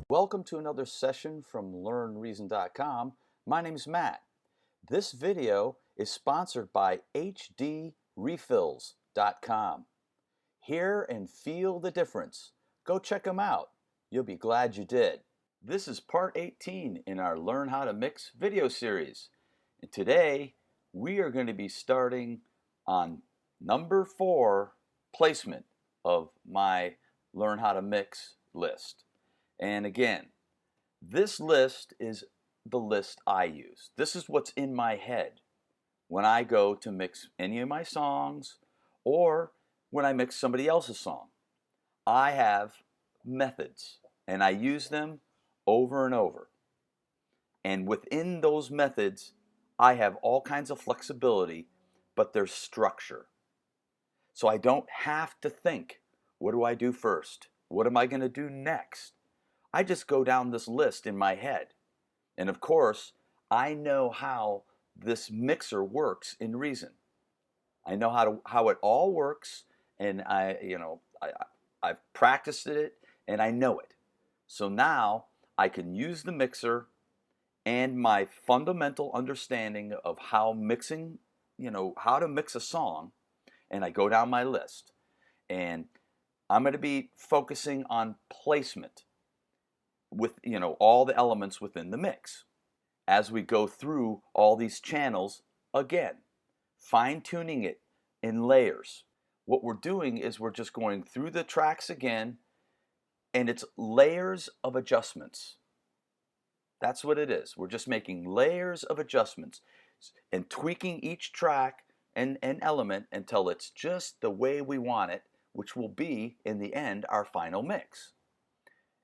Welcome to another session from LearnReason.com. My name is Matt. This video is sponsored by HDRefills.com. Hear and feel the difference. Go check them out. You'll be glad you did. This is part 18 in our Learn How to Mix video series. And today we are going to be starting on number 4 placement of my Learn How to Mix list. And again, this list is the list I use. This is what's in my head when I go to mix any of my songs or when I mix somebody else's song. I have methods and I use them over and over. And within those methods, I have all kinds of flexibility, but there's structure. So I don't have to think, what do I do first? What am I going to do next? I just go down this list in my head. And of course, I know how this mixer works in Reason. I know how it all works, and I've practiced it and I know it. So now I can use the mixer and my fundamental understanding of how mixing, how to mix a song, and I go down my list. And I'm going to be focusing on placement with all the elements within the mix as we go through all these channels again, fine-tuning it in layers. What we're doing is we're just going through the tracks again, and it's layers of adjustments. That's what it is. We're just making layers of adjustments and tweaking each track and element until it's just the way we want it, which will be in the end our final mix.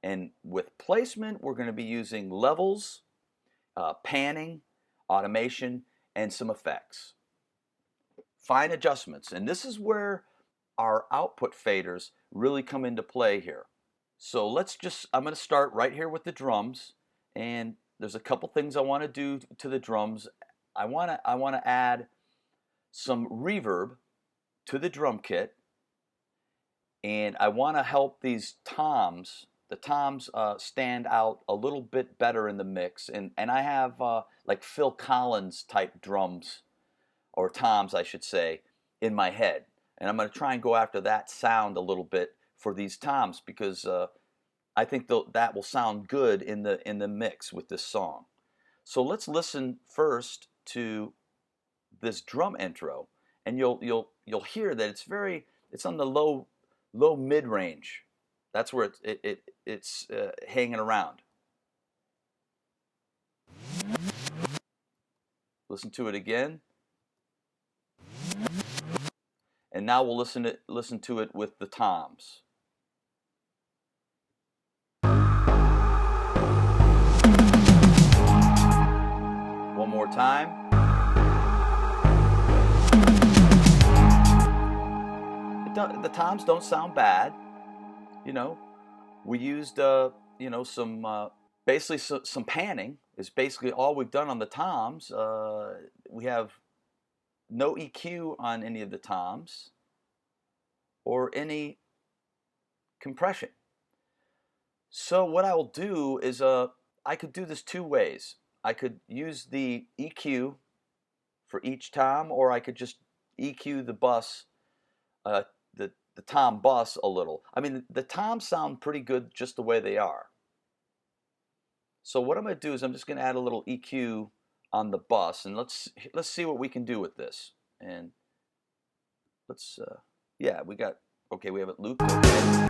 And with placement, we're going to be using levels, panning, automation, and some effects. Fine adjustments. And this is where our output faders really come into play here. So I'm going to start right here with the drums. And there's a couple things I want to do to the drums. I want to add some reverb to the drum kit. And I want to help these toms. The toms stand out a little bit better in the mix, and I have like Phil Collins type drums, or toms I should say, in my head, and I'm going to try and go after that sound a little bit for these toms because I think that will sound good in the mix with this song. So let's listen first to this drum intro, and you'll hear that it's on the low mid range. That's where it's hanging around. Listen to it again. And now we'll listen to it with the toms. One more time. The toms don't sound bad. We used basically some panning is basically all we've done on the toms. We have no EQ on any of the toms or any compression. So what I will do is I could do this two ways. I could use the EQ for each tom, or I could just EQ the bus, the tom bus a little. I mean, the toms sound pretty good just the way they are. So what I'm going to do is I'm just going to add a little EQ on the bus, and let's see what we can do with this. And let's we have it looped. Okay.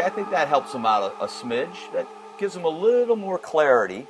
Okay, I think that helps them out a smidge. That gives them a little more clarity.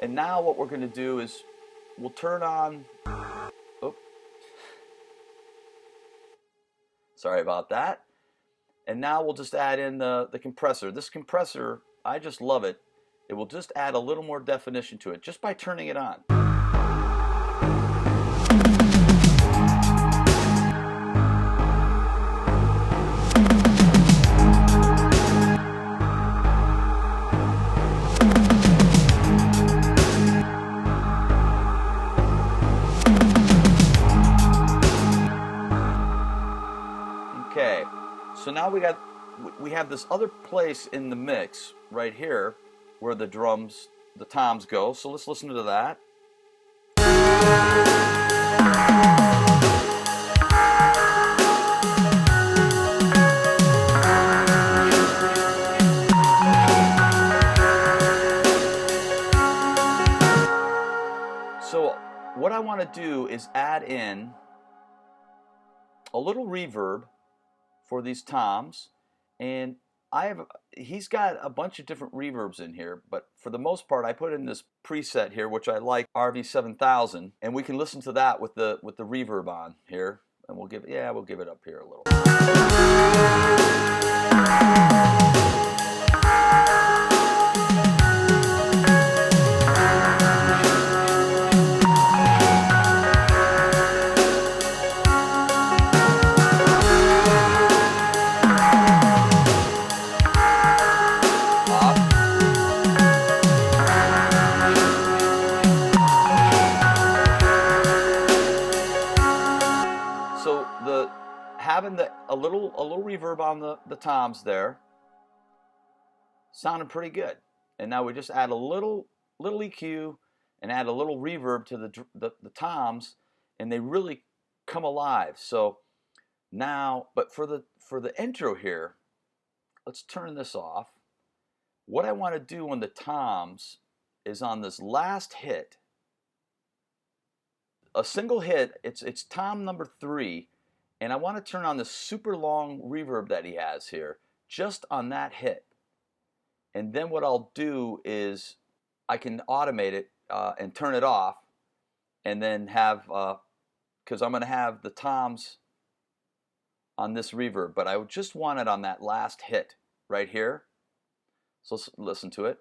And now what we're going to do is we'll turn on, oh, sorry about that. And now we'll just add in the compressor. This compressor, I just love it. It will just add a little more definition to it just by turning it on. Okay, so now we have this other place in the mix right here where the drums, the toms go. So let's listen to that. So what I want to do is add in a little reverb for these toms, and he's got a bunch of different reverbs in here, but for the most part I put in this preset here which I like, RV7000, and we can listen to that with the reverb on here, and we'll give it up here a little. Having a little reverb on the toms there sounded pretty good, and now we just add a little EQ and add a little reverb to the toms, and they really come alive. So now, but for the intro here, let's turn this off. What I want to do on the toms is on this last hit, a single hit. It's tom number 3. And I want to turn on the super long reverb that he has here, just on that hit. And then what I'll do is I can automate it and turn it off, and then have, because I'm going to have the toms on this reverb, but I would just want it on that last hit right here. So let's listen to it.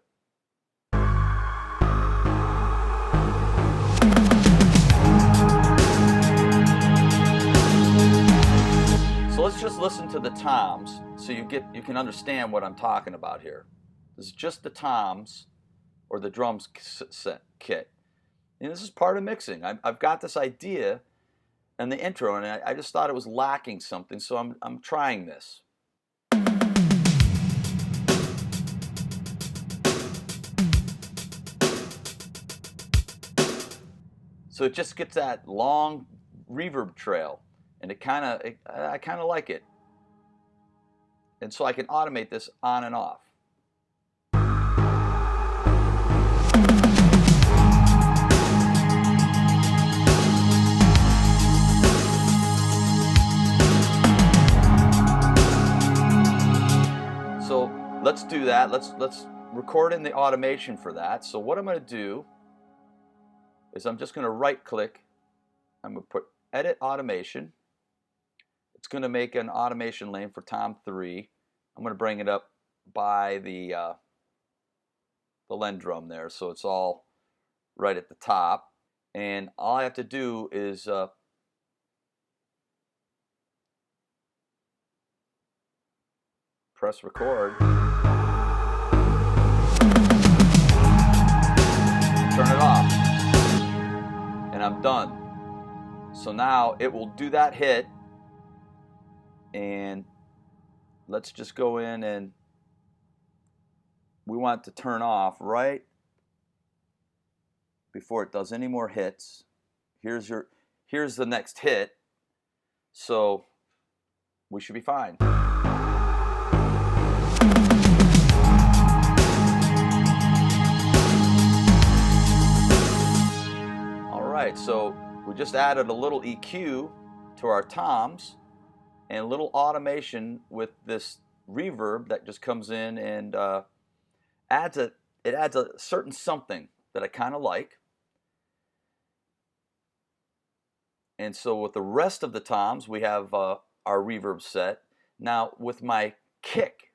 So let's just listen to the toms so you can understand what I'm talking about here. This is just the toms, or the drums kit. And this is part of mixing. I've got this idea in the intro, and I just thought it was lacking something, so I'm trying this. So it just gets that long reverb trail. And I kind of like it. And so I can automate this on and off. So let's do that. Let's record in the automation for that. So what I'm going to do is I'm just going to right click. I'm going to put edit automation. It's going to make an automation lane for tom 3. I'm going to bring it up by the Len drum there, so it's all right at the top. And all I have to do is press record, turn it off, and I'm done. So now it will do that hit. And let's just go in, and we want to turn off right before it does any more hits. Here's the next hit, so we should be fine. All right, so we just added a little EQ to our toms and a little automation with this reverb that just comes in and adds a certain something that I kind of like. And so with the rest of the toms, we have our reverb set. Now with my kick,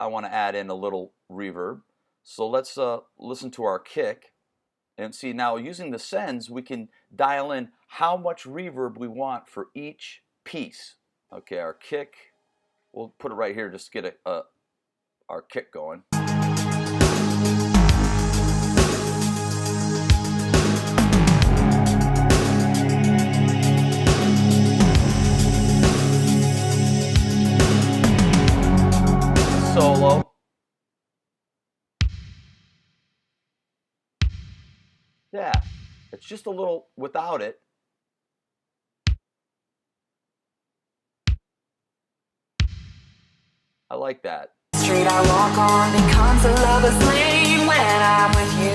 I want to add in a little reverb. So let's listen to our kick and see. Now using the sends, we can dial in how much reverb we want for each piece. Okay, our kick, we'll put it right here just to get our kick going. Solo. Yeah, it's just a little without it. I like that. Street I walk on becomes a lover's lane when I'm with you.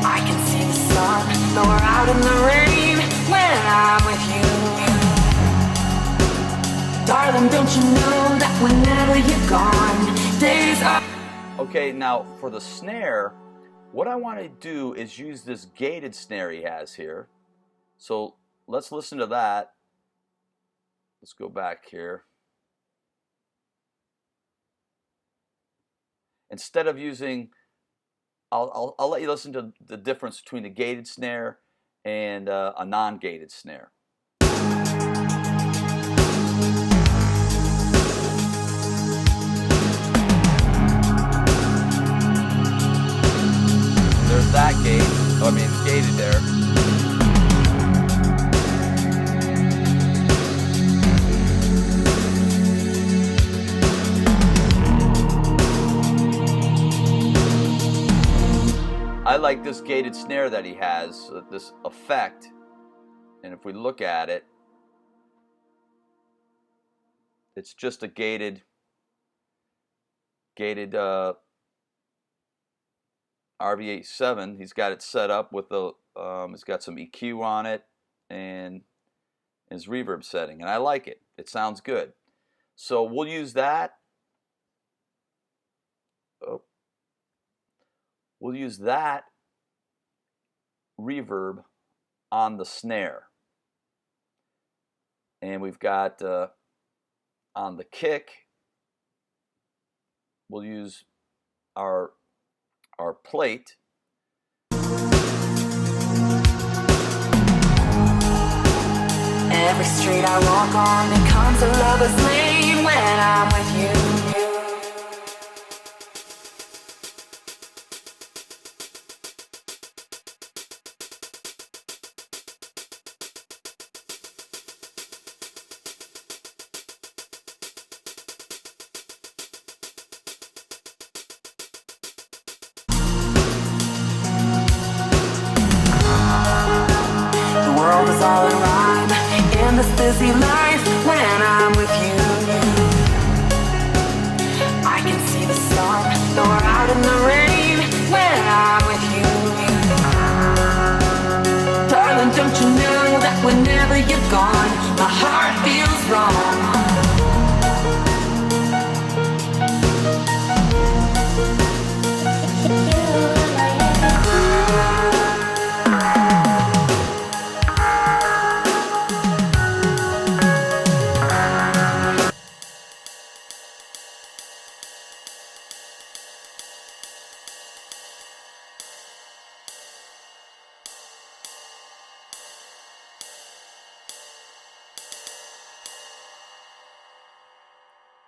I can see the sun lower out in the rain when I'm with you. Darling, don't you know that whenever you're gone, days are... Okay, now for the snare, what I want to do is use this gated snare he has here. So let's listen to that. Let's go back here. Instead of using, I'll let you listen to the difference between a gated snare and a non-gated snare. There's that gate. I mean, it's gated there. I like this gated snare that he has, this effect, and if we look at it, it's just a gated RV87. He's got it set up with the, he's got some EQ on it and his reverb setting, and I like it. It sounds good. So we'll use that. Oh. We'll use that reverb on the snare. And we've got on the kick, we'll use our plate. Every street I walk on becomes a lover's lane when I'm with you. The world is all around in this busy life when I'm with you. I can see the sun lower out in the rain when I'm with you. Darling, don't you know that whenever you're gone, my heart feels wrong.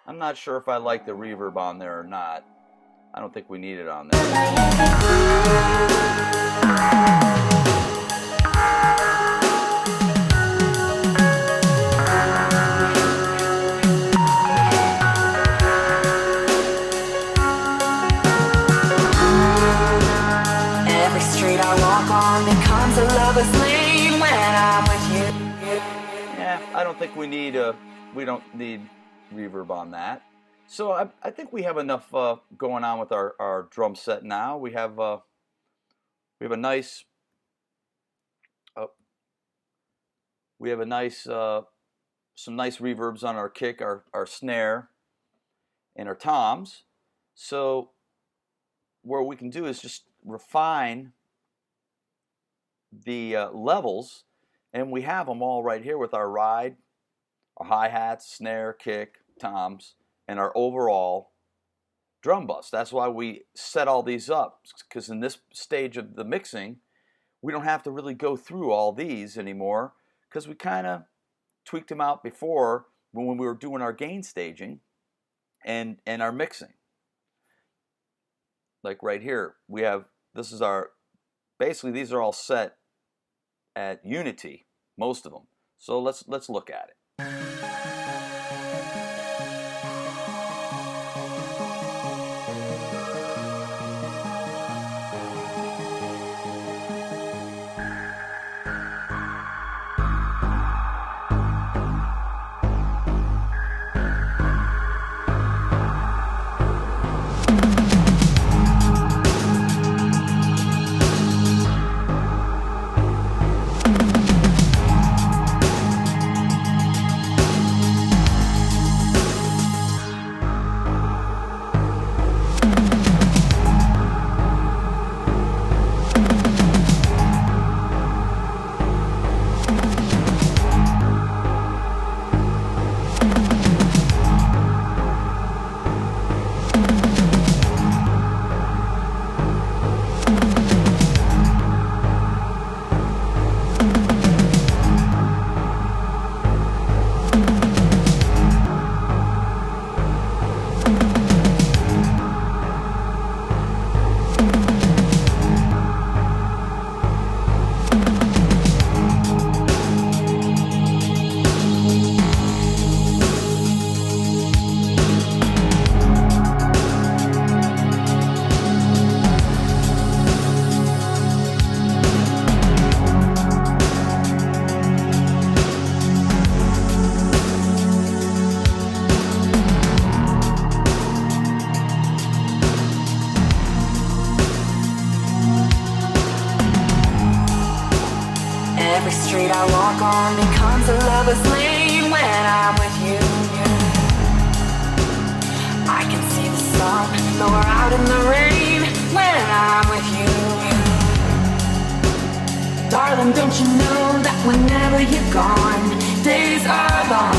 I'm not sure if I like the reverb on there or not. I don't think we need it on there. Every street I walk on becomes a lover's lane when I'm with you. Yeah, I don't think we don't need reverb on that. So I think we have enough going on with our drum set now. We have a nice some nice reverbs on our kick, our snare, and our toms. So what we can do is just refine the levels, and we have them all right here with our ride, our hi-hats, snare, kick, toms, and our overall drum bus. That's why we set all these up, because in this stage of the mixing, we don't have to really go through all these anymore, because we kind of tweaked them out before when we were doing our gain staging and our mixing. Like right here, we have, this is our, basically these are all set at unity, most of them. So let's look at it. Every street I walk on becomes a lover's lane when I'm with you. I can see the sun lower out in the rain when I'm with you. Darling, don't you know that whenever you're gone, days are long.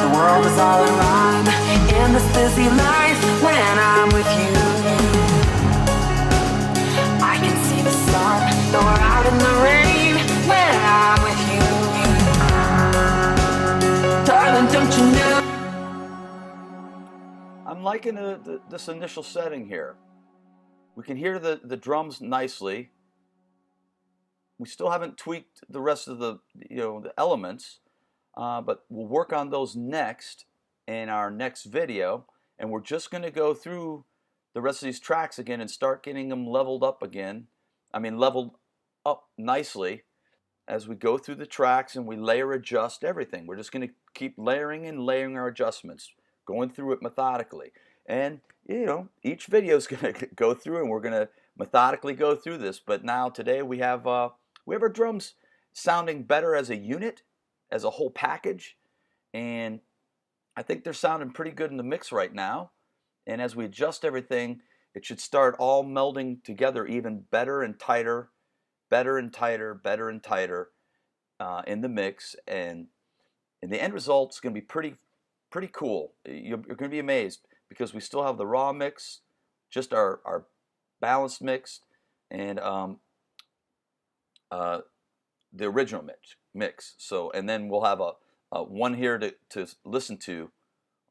The world is all around in this busy life when I'm with you. I can see the sun lower out in the rain when I'm with you. Darling, don't you know? I'm liking this initial setting here. We can hear the drums nicely. We still haven't tweaked the rest of the the elements, but we'll work on those next in our next video, and we're just going to go through the rest of these tracks again and start getting them leveled up again. I mean, leveled up nicely as we go through the tracks and we layer adjust everything. We're just going to keep layering and layering our adjustments, going through it methodically. And each video is going to go through, and we're going to methodically go through this. But now today we have our drums sounding better as a unit, as a whole package, and I think they're sounding pretty good in the mix right now. And as we adjust everything, it should start all melding together even better and tighter, better and tighter, better and tighter in the mix. And the end result is going to be pretty cool. You're going to be amazed, because we still have the raw mix, just our balanced mix, and the original mix. So, and then we'll have a one here to listen to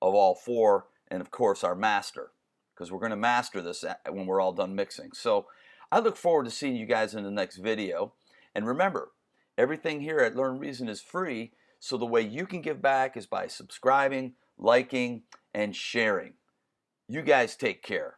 of all four, and of course our master, because we're going to master this when we're all done mixing. So I look forward to seeing you guys in the next video. And remember, everything here at Learn Reason is free, so the way you can give back is by subscribing, liking, and sharing. You guys take care.